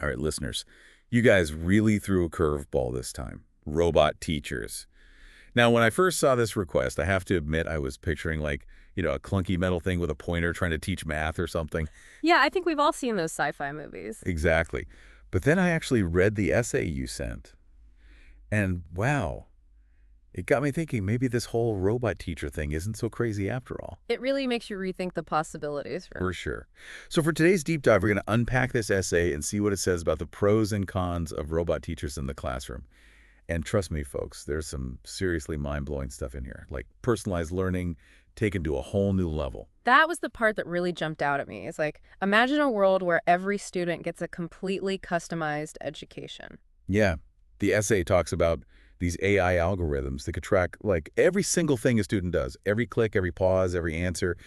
All right, listeners, you guys really threw a curveball this time. Robot teachers. Now, when I first saw this request, I have to admit I was picturing like, a clunky metal thing with a pointer trying to teach math or something. Yeah, I think we've all seen those sci-fi movies. Exactly. But then I actually read the essay you sent. And wow, it got me thinking maybe this whole robot teacher thing isn't so crazy after all. It really makes you rethink the possibilities. For sure. So for today's deep dive, we're going to unpack this essay and see what it says about the pros and cons of robot teachers in the classroom. And trust me, folks, there's some seriously mind-blowing stuff in here, like personalized learning taken to a whole new level. That was the part that really jumped out at me. It's like, imagine a world where every student gets a completely customized education. Yeah, the essay talks about these AI algorithms that could track like every single thing a student does, every click, every pause, every answer.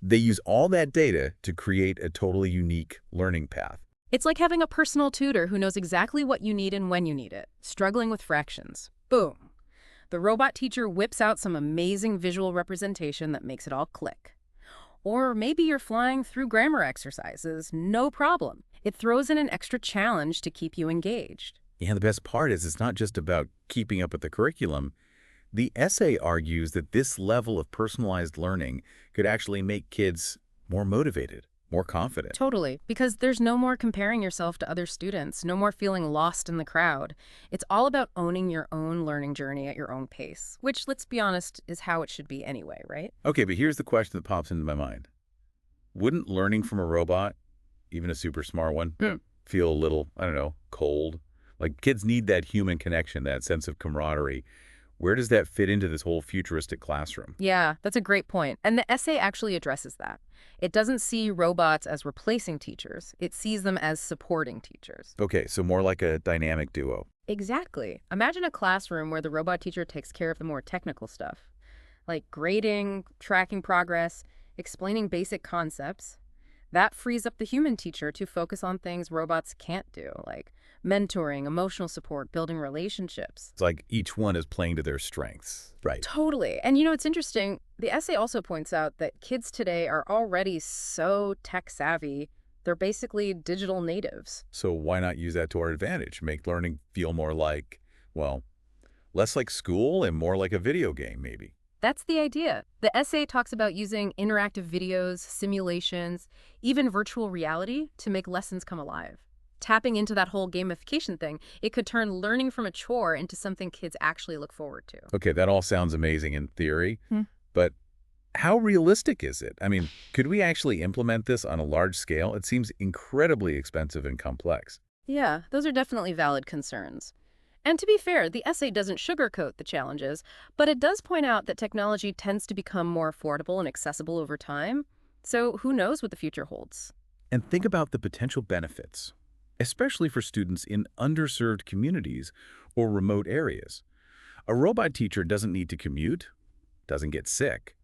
They use all that data to create a totally unique learning path. It's like having a personal tutor who knows exactly what you need and when you need it. Struggling with fractions. Boom. The robot teacher whips out some amazing visual representation that makes it all click. Or maybe you're flying through grammar exercises. No problem. It throws in an extra challenge to keep you engaged. Yeah, the best part is it's not just about keeping up with the curriculum. The essay argues that this level of personalized learning could actually make kids more motivated, more confident. Totally, because there's no more comparing yourself to other students, no more feeling lost in the crowd. It's all about owning your own learning journey at your own pace, which, let's be honest, is how it should be anyway, right? Okay, but here's the question that pops into my mind. Wouldn't learning from a robot, even a super smart one, feel a little, I don't know, cold? Like kids need that human connection, that sense of camaraderie. Where does that fit into this whole futuristic classroom? Yeah, that's a great point. And the essay actually addresses that. It doesn't see robots as replacing teachers. It sees them as supporting teachers. Okay, so more like a dynamic duo. Exactly. Imagine a classroom where the robot teacher takes care of the more technical stuff, like grading, tracking progress, explaining basic concepts. That frees up the human teacher to focus on things robots can't do, like mentoring, emotional support, building relationships. It's like each one is playing to their strengths. Right. Totally. And it's interesting. The essay also points out that kids today are already so tech savvy. They're basically digital natives. So why not use that to our advantage? Make learning feel more like, well, less like school and more like a video game, maybe. That's the idea. The essay talks about using interactive videos, simulations, even virtual reality to make lessons come alive. Tapping into that whole gamification thing, it could turn learning from a chore into something kids actually look forward to. Okay, that all sounds amazing in theory, but how realistic is it? I mean, could we actually implement this on a large scale? It seems incredibly expensive and complex. Yeah, those are definitely valid concerns. And to be fair, the essay doesn't sugarcoat the challenges, but it does point out that technology tends to become more affordable and accessible over time. So who knows what the future holds? And think about the potential benefits, especially for students in underserved communities or remote areas. A robot teacher doesn't need to commute, doesn't get sick,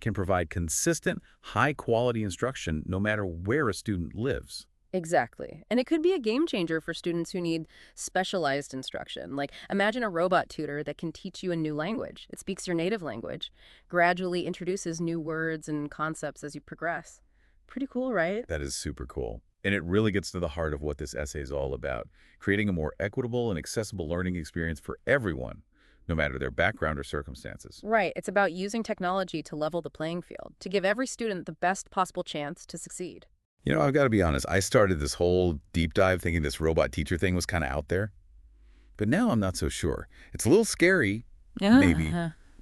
can provide consistent, high-quality instruction no matter where a student lives. Exactly. And it could be a game changer for students who need specialized instruction. Like, imagine a robot tutor that can teach you a new language. It speaks your native language, gradually introduces new words and concepts as you progress. Pretty cool, right? That is super cool. And it really gets to the heart of what this essay is all about, creating a more equitable and accessible learning experience for everyone, no matter their background or circumstances. Right. It's about using technology to level the playing field, to give every student the best possible chance to succeed. I've got to be honest, I started this whole deep dive thinking this robot teacher thing was kind of out there. But now I'm not so sure. It's a little scary, maybe,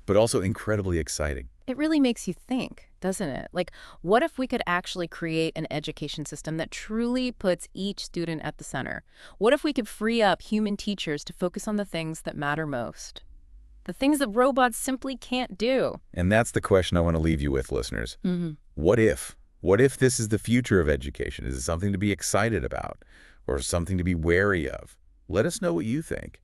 but also incredibly exciting. It really makes you think, doesn't it? Like, what if we could actually create an education system that truly puts each student at the center? What if we could free up human teachers to focus on the things that matter most? The things that robots simply can't do. And that's the question I want to leave you with, listeners. What if? What if this is the future of education? Is it something to be excited about or something to be wary of? Let us know what you think.